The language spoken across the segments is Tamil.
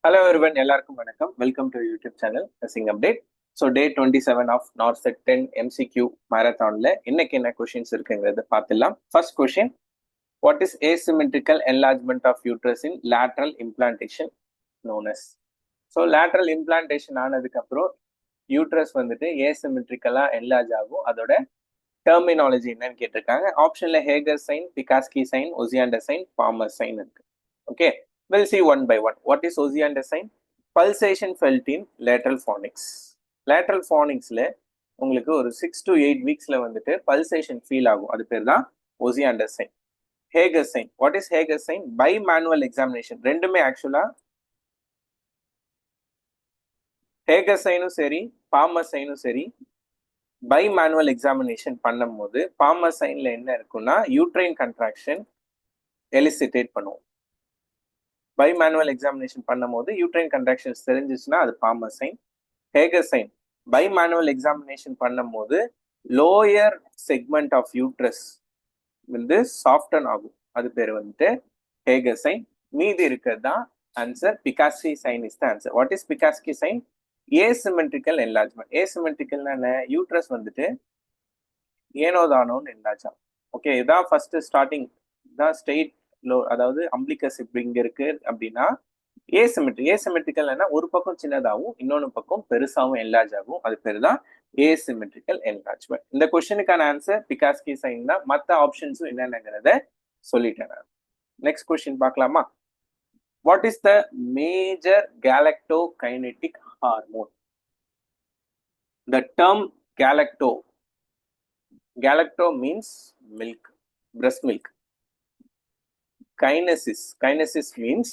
Hello everyone, எல்லாருக்கும் வணக்கம். Welcome to YouTube channel nursing update. So day 27 of NORCET 10 MCQ மேரத்தானில் இன்னைக்கு என்ன கொஷின்ஸ் இருக்குங்கிறத பார்த்துடலாம். First question, what is asymmetrical enlargement of uterus in lateral implantation known as? So lateral implantation ஆனதுக்கப்புறம் யூட்ரஸ் வந்துட்டு ஏசிமெட்ரிக்கலாக என்லார்ஜ் ஆகும். அதோட டெர்மினாலஜி என்னன்னு கேட்டிருக்காங்க. ஆப்ஷனில் Hegar sign, Piskacek sign, Osiander sign, Palmer sign இருக்கு. Okay, we'll see one by one. What is Osiander sign? Pulsation felt in lateral fornix. Lateral fornixல உங்களுக்கு ஒரு 6 to 8 weeksல வந்துட்டு pulsation feel ஆகும். அது பேர் தான் Osiander sign. Hager sign. What is Hager sign? By manual examination. ரெண்டுமே ஆக்சுவலா Hager சைனும் சரி பாமர் சைனும் சரி பை மேனுவல் எக்ஸாமினேஷன் பண்ணும் போது பாமர் சைன்ல என்ன இருக்குன்னா யூட்ரைன் கன்ட்ராக்ஷன் எலிசிட்டேட் பண்ணுவோம். பை மேனுவல் எக்ஸாமினேஷன் பண்ணும் போது யூட்ரைன் கன்ட்ராக்ஷன்ஸ் தெரிஞ்சிச்சுன்னா அது Palmer sign. Hegar sign by manual examination பண்ணும் போது லோயர் செக்மெண்ட் ஆஃப் யூட்ரஸ் வந்து சாஃப்டன் ஆகும். அது பேர் வந்துட்டு ஹேகர் சைன். மீதி இருக்கிறது தான் answer. Piskacek sign is the answer. What is Piskacek sign? Asymmetrical enlargement. ஏசிமெட்ரிக்கல்னா என்ன? யூட்ரஸ் வந்துட்டு ஏனோதானோன்னு என்லார்ஜ் ஆகும். ஓகே, இதான் ஃபர்ஸ்ட் ஸ்டார்டிங் தான் ஸ்ட்ரெயிட் லோ, அதாவது அம்பிளிகஸ் இப்படி இங்க இருக்கு அப்படின்னா ஏசிமெட்ரிக்கல்னா ஒரு பக்கம் சின்னதாகவும் இன்னொன்று பக்கம் பெருசாகவும் என்லார்ஜ் ஆகும். அது பேர் தான் ஏசிமெட்ரிக்கல் என்லார்ஜ்மெண்ட். இந்த கொஸ்டினுக்கான ஆன்சர் பிகாஸ்கி சைன் தான். மற்ற ஆப்ஷன்ஸும் என்னென்னங்கிறத சொல்லிட்டேன் நான். நெக்ஸ்ட் கொஸ்டின் பார்க்கலாமா? What is the major galactokinetic hormone? The term galacto means milk, breast milk. Kinesis means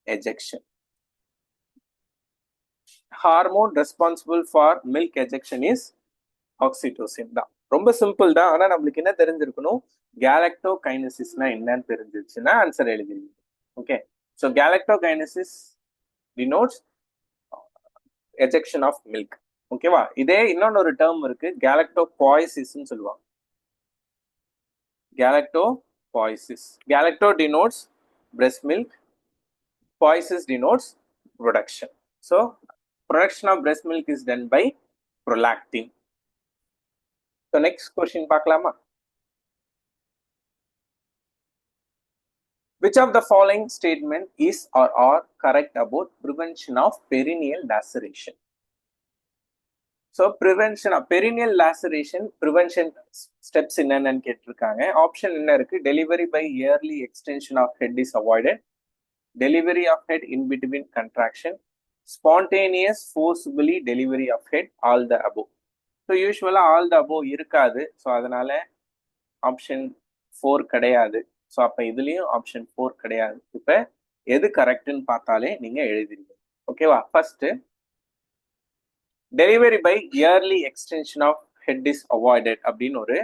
ejection. Hormone responsible for milk ejection is oxytocin தான். ரொம்ப சிம்பிள் தான். ஆனா நம்மளுக்கு என்ன தெரிஞ்சிருக்கணும்? galactokinesisனா என்னன்னு தெரிஞ்சிருச்சுன்னா ஆன்சர் எழுதிருங்க. Okay, so galactokinesis denotes ejection of milk. ஓகேவா? இதே இன்னொன்று டேர்ம் இருக்கு, galactopoiesisன்னு சொல்லுவாங்க. Galactopoiesis. Galacto denotes breast milk. Poiesis denotes production. So, production of breast milk is done by prolactin. So, next question பார்க்கலாமா? Which of the following statement is or are correct about prevention of perineal laceration? So prevention of perineal laceration prevention steps என்னென்னு கேட்டிருக்காங்க. ஆப்ஷன் என்ன இருக்கு? Delivery by early extension of head is avoided, delivery of head in between contraction, spontaneous forcefully delivery of head, all the above. So யூஸ்வலாக ஆல் த அபோவ் இருக்காது. ஸோ அதனால ஆப்ஷன் 4 கிடையாது. ஸோ அப்போ இதுலேயும் ஆப்ஷன் 4 கிடையாது. இப்போ எது கரெக்டுன்னு பார்த்தாலே நீங்கள் எழுதிருங்க. ஓகேவா? First, delivery by early extension of head is avoided அப்படின்னு ஒரு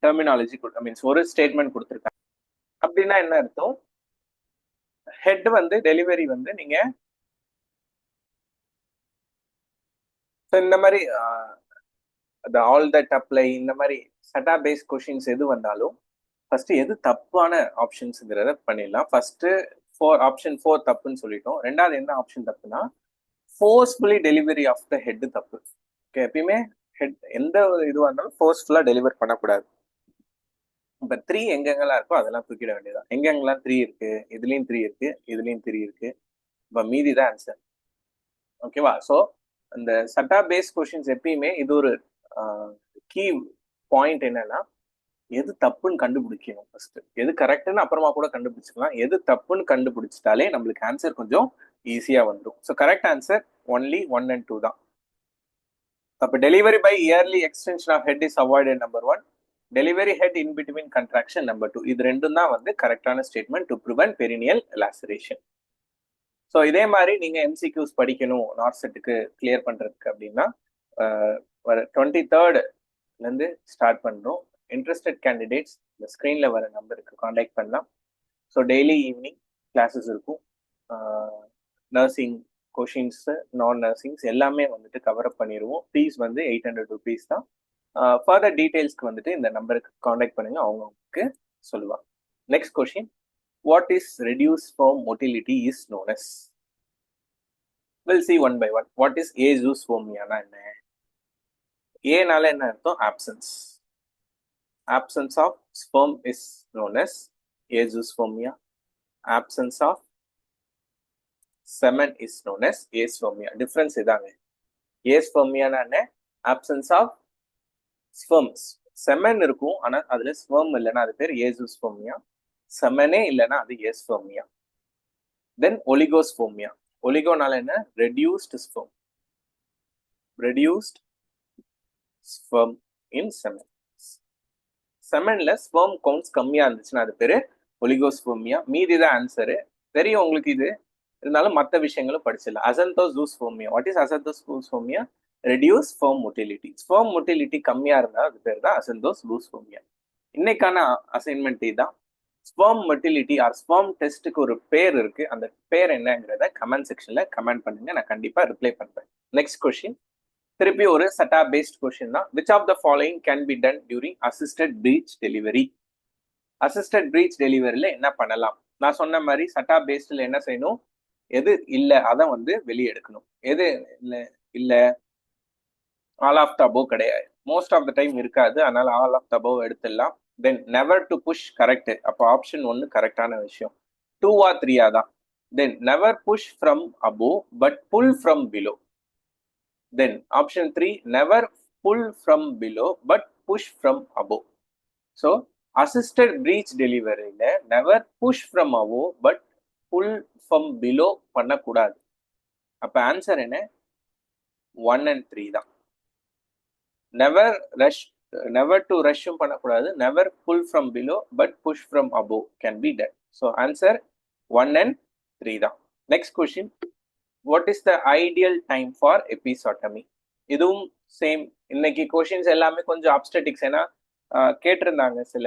டெர்மினாலஜி மீன்ஸ் ஒரு ஸ்டேட்மெண்ட் கொடுத்துருக்காங்க. அப்படின்னா என்ன அர்த்தம்? ஹெட் வந்து டெலிவரி வந்து நீங்க இந்த மாதிரி ஆல் தட் அப்ளை, இந்த மாதிரி சட்டா பேஸ் கொஷின்ஸ் எது வந்தாலும் ஃபர்ஸ்ட் எது தப்பான ஆப்ஷன்ஸுங்கிறத பண்ணிடலாம். ஃபர்ஸ்ட் ஆப்ஷன் 4 தப்புன்னு சொல்லிட்டோம். ரெண்டாவது என்ன ஆப்ஷன் தப்புனா forcefully delivery of the head தப்பு. ஓகே, எப்பயுமே ஹெட் எந்த ஒரு இதுவாக இருந்தாலும் ஃபோர்ஸ்ஃபுல்லா டெலிவர் பண்ணக்கூடாது. இப்போ 3 எங்கெங்கெல்லாம் இருக்கோ அதெல்லாம் தூக்கிட வேண்டியதான். எங்கெங்கெல்லாம் 3 இருக்கு, இதுலயும் 3 இருக்கு, இதுலயும் 3 இருக்கு. இப்போ மீதி தான் ஆன்சர். ஓகேவா? ஸோ அந்த சட்டா பேஸ் கொஸ்டின்ஸ் எப்பயுமே இது ஒரு கீ பாயிண்ட் என்னன்னா எது தப்புன்னு கண்டுபிடிக்கணும். ஃபர்ஸ்ட் எது கரெக்டுன்னு அப்புறமா கூட கண்டுபிடிச்சிக்கலாம். எது தப்புன்னு கண்டுபிடிச்சிட்டாலே நம்மளுக்கு ஆன்சர் கொஞ்சம் ஈஸியா வந்துடும். So correct answer only 1 and 2 தான். அப்போ delivery by early extension of head is avoided number 1, delivery head in between contraction number 2. இது ரெண்டும் தான் வந்து கரெக்டான statement to prevent perineal laceration. So இதே மாதிரி நீங்க MCQs படிக்கணும் நார்செட்டுக்கு கிளியர் பண்றதுக்கு அப்படின்னா 23rd ஸ்டார்ட் பண்றோம். இன்ட்ரெஸ்டட் கேண்டிடேட்ஸ் இந்த ஸ்க்ரீன்ல வர நம்பருக்கு காண்டாக்ட் பண்ணலாம். ஸோ டெய்லி ஈவினிங் கிளாஸஸ் இருக்கும். நர்சிங் கொஷின்ஸ், நான் நர்சிங்ஸ் எல்லாமே வந்துட்டு கவர் அப் பண்ணிடுவோம். ஃபீஸ் வந்து 800 rupees தான். ஃபர்தர் டீடைல்ஸ்க்கு வந்துட்டு இந்த நம்பருக்கு காண்டாக்ட் பண்ணுங்க, அவங்களுக்கு சொல்லுவாங்க. Next question, what is reduce form motility is known as? We'll see one by one. What is ஏசூஸ்போமியானா என்ன? ஏனால என்ன அர்த்தம்? Options. Absence of sperm is known as azoospermia. Absence of semen is known as aspermia. Difference இதாங்க. aspermiaனா என்ன? Absence of sperms. semen இருக்கும், ஆனா அதுல sperm இல்லைன்னா அது பேர் azoospermia. semenே இல்லைன்னா அது aspermia. Then oligospermia. Oligoனால என்ன? Reduced sperm. Reduced sperm in semen. செமன்ல ஸ்பெர்ம் கவுண்ட்ஸ் கம்மியா இருந்துச்சுன்னா அது பேரு ஒலிகோஸ்பெர்மியா. மீதி தான் ஆன்சரு. தெரியும் உங்களுக்கு இது, இருந்தாலும் மற்ற விஷயங்களும் படிச்சிடலாம். Asthenozoospermia. What is asthenozoospermia? Reduce sperm motility. Sperm motility கம்மியா இருந்தா அது பேர் தான் அசந்தோசூஸ்பெர்மியா. இன்னைக்கான அசைன்மெண்ட் இதுதான். ஸ்பெர்ம் மொட்டிலிட்டி ஆர் ஸ்பெர்ம் டெஸ்ட்டுக்கு ஒரு பேர் இருக்கு. அந்த பேர் என்னங்கிறத கமெண்ட் செக்ஷன்ல கமெண்ட் பண்ணுங்க, நான் கண்டிப்பா ரிப்ளை பண்றேன். நெக்ஸ்ட் கொஸ்டின் திருப்பி ஒரு செட்டா பேஸ்ட் கொஸ்டின் தான். Which of the following can be done during assisted breech delivery? Assisted breech டெலிவரியில என்ன பண்ணலாம்? நான் சொன்ன மாதிரி செட்டா பேஸ்ட்ல என்ன செய்யணும்? எது இல்ல அதை வந்து வெளியே எடுக்கணும். எது இல்ல ஆல் ஆஃப் த அபோவ் கிடையாது, மோஸ்ட் ஆஃப் த டைம் இருக்காது, அதனால ஆல் ஆஃப் த அபோவ் எடுத்துடலாம். Then never to push correct, அப்போ ஆப்ஷன் 1 கரெக்டான விஷயம். 2 or 3 தான். Then never push from above but pull from below. Then option 3, never pull from below but push from above. So assisted breech delivery ல never push from above but pull from below பண்ணக்கூடாது. அப்ப ஆன்சர் என்ன? 1 and 3 தான். never rush, never to rushம் பண்ணக்கூடாது, never pull from below but push from above can be done. So answer 1 and 3 தான். Next question, what is the ideal time for episiotomy? இதுவும் சேம். இன்னைக்கு கொஷின்ஸ் எல்லாமே கொஞ்சம் அப்ஸ்டெட்டிக்ஸ், ஏன்னா கேட்டிருந்தாங்க சில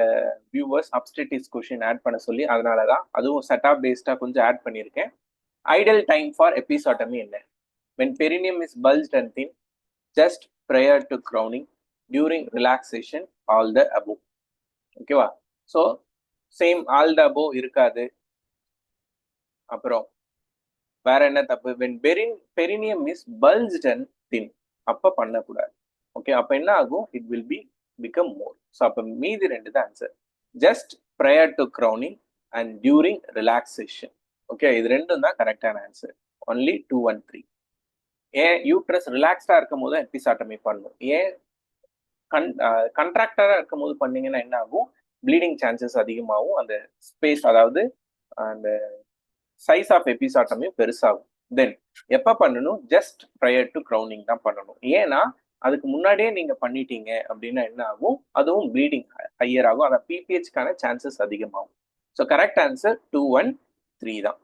வியூவர்ஸ் அப்ஸ்டெட்டிக்ஸ் கொஷின் ஆட் பண்ண சொல்லி, அதனாலதான் அதுவும் செட்டா பேஸ்டா கொஞ்சம் ஆட் பண்ணியிருக்கேன். ஐடியல் டைம் ஃபார் எபிசாட்டமி என்ன? when perineum is bulged and thin, just prior to crowning, during relaxation, all the above. ஓகேவா? So same all the above இருக்காது. அப்புறம் வேற என்ன தப்பு? when perineum is bulged and thin, அப்ப பண்ணக்கூடாது. ஓகே, அப்ப என்ன ஆகும்? It will be become more. So அப்ப மீதி 2 தான் answer. Just prior to crowning and during relaxation. Okay, இது 2 தான் கரெக்டான ஆன்சர். Only 2 and 3. ஏன் யூட்ரஸ் ரிலாக்ஸ்டா இருக்கும் போது எபிசாட்டமி பண்ணணும். ஏன் கண்ட்ராக்டரா இருக்கும் போது பண்ணீங்கன்னா என்ன ஆகும்? ப்ளீடிங் சான்சஸ் அதிகமாகும், அந்த ஸ்பேஸ், அதாவது அந்த சைஸ் ஆஃப் எபிசாட்டமி பெருசாகும். தென் எப்ப பண்ணணும்? ஜஸ்ட் ப்ரையர் டு க்ரௌனிங் தான் பண்ணணும். ஏன்னா அதுக்கு முன்னாடியே நீங்க பண்ணிட்டீங்க அப்படின்னா என்ன ஆகும்? அதுவும் ப்ளீடிங் ஹையர் ஆகும், அதான் பிபிஹெச்க்கான சான்சஸ் அதிகமாகும். ஸோ கரெக்ட் ஆன்சர் 2 and 3 தான்.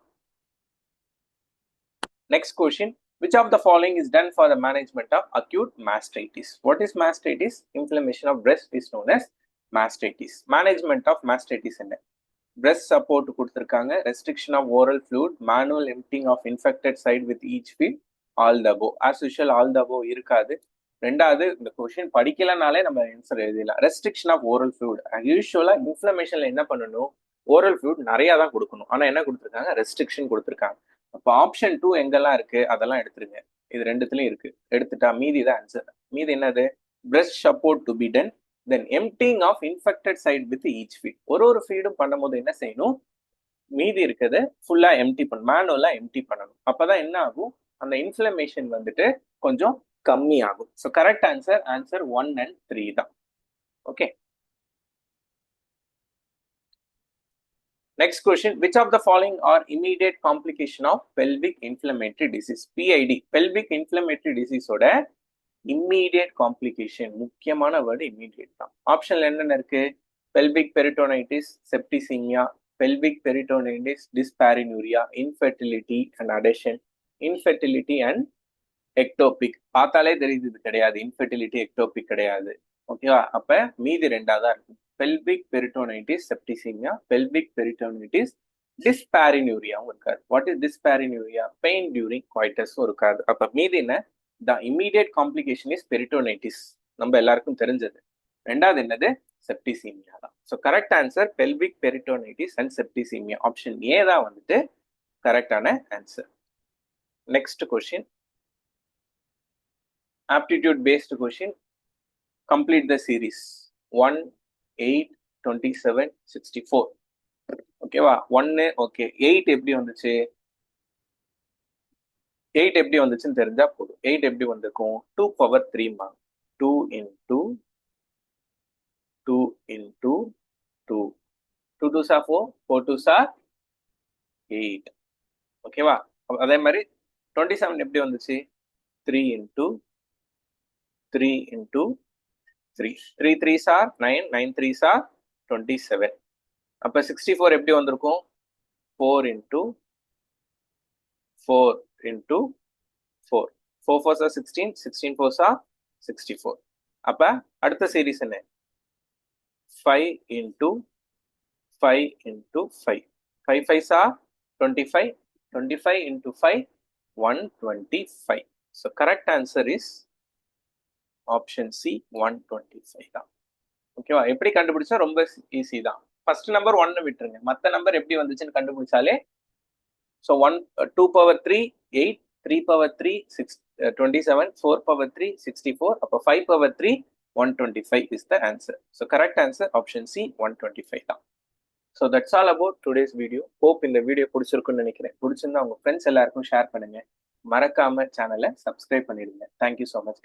Next question, which of the following is done for the management of acute mastitis? What is mastitis? Inflammation of breast is known as mastitis. Management of mastitis என்ன? breast support கொடுத்திருக்காங்க, restriction of oral fluid, manual emptying of infected side with each feed, all the above. as usual all the above இருக்காது. ரெண்டாவது, இந்த கொஸ்டின் படிக்கலனாலே நம்ம ஆன்சர் எழுதிடலாம். Restriction of oral fluid. யூஸ்வலா இன்ஃப்ளமேஷன்ல என்ன பண்ணணும்? ஓரல் ஃப்ளூயிட் நிறைய தான் கொடுக்கணும், ஆனா என்ன கொடுத்துருக்காங்க? ரெஸ்ட்ரிக்ஷன் கொடுத்துருக்காங்க. அப்போ ஆப்ஷன் 2 எங்கெல்லாம் இருக்கு அதெல்லாம் எடுத்துருங்க. இது 2துலயும் இருக்கு, எடுத்துட்டா மீதி தான் ஆன்சர். மீதி என்னது? breast support to be done, then emptying of infected side with each feed. ஒரு ஃபீடும் பண்ணும்போது என்ன செய்யணும்? மீதி இருக்கிறது ஃபுல்லா எம்டி பண்ணணும், மேனுவலா எம்டி பண்ணணும். அப்பதான் என்ன ஆகும்? அந்த இன்ஃப்ளமேஷன் வந்துட்டு கொஞ்சம் கம்மி ஆகும். ஸோ கரெக்ட் ஆன்சர் 1 and 3 தான். Okay, next question, which of the following are immediate complication of pelvic inflammatory disease? PID, pelvic inflammatory disease ஓட immediate complication, முக்கியமான வேர்டு immediate தான். ஆப்ஷன்ல என்னென்ன இருக்கு? pelvic peritonitis, septicemia, pelvic peritonitis, dyspareunia, infertility and adhesion, infertility and ectopic. பார்த்தாலே தெரியுது இது கிடையாது, இன்ஃபெர்டிலிட்டி எக்டோபிக் கிடையாது. ஓகேவா? அப்ப மீதி 2 தான் இருக்கும். Pelvic peritonitis, septicaemia, pelvic peritonitis, டிஸ்பாரினியூரியாவும் இருக்காது. What is dyspareunia? Pain during குவைட்டஸும் இருக்காது. அப்ப மீதி என்ன? The immediate complication is peritonitis, நம்ம எல்லாருக்கும் தெரிஞ்சது. ரெண்டாவது என்னது? செப்டிசீமியா தான். So correct answer pelvic peritonitis and septicaemia. Option A தான் வந்துட்டு கரெக்டான answer. Next question, aptitude based question. Complete the series 1, 8, 27, 64. ஓகேவா? 1 ஓகே. 8 எப்படி வந்துச்சு? 8 எப்படி வந்துச்சுன்னு தெரிஞ்சா போதும். 8 எப்படி வந்திருக்கும்? 2 power 3 மா. 2 into 2 into 2. 2 2s are 4, 4 2s are 8. ஓகேவா? அதே மாதிரி 27 எப்படி வந்துச்சு? 3 into 3 into 3. 3 3s are 9, 9 3s are 27. அப்ப 64 எப்படி வந்திருக்கும்? 4 into 4 into 4. 4 4s are 16, 16 4s are 64. அப்ப அடுத்த சீரிஸ் என்ன? 5 into 5 into 5. 5 5s are 25, 25 into 5, 125. So correct answer is option C, 125 தான். ஓகேவா? எப்படி கண்டுபிடிச்சா ரொம்ப ஈஸி தான். ஃபர்ஸ்ட் நம்பர் 1 விட்டுருங்க, மற்ற நம்பர் எப்படி வந்துச்சுன்னு கண்டுபிடிச்சாலே. So 2 power 3 8, 3 power 3 27, 4 power 3 64. அப்போ 5 power 3 125 is the answer. So correct answer option C, 125 தான். So that's all about today's video. Hope இந்த வீடியோ பிடிச்சிருக்குன்னு நினைக்கிறேன். பிடிச்சிருந்தா உங்க ஃப்ரெண்ட்ஸ் எல்லாருக்கும் ஷேர் பண்ணுங்க. மறக்காம சேனலை சப்ஸ்கிரைப் பண்ணிடுங்க. Thank you so much.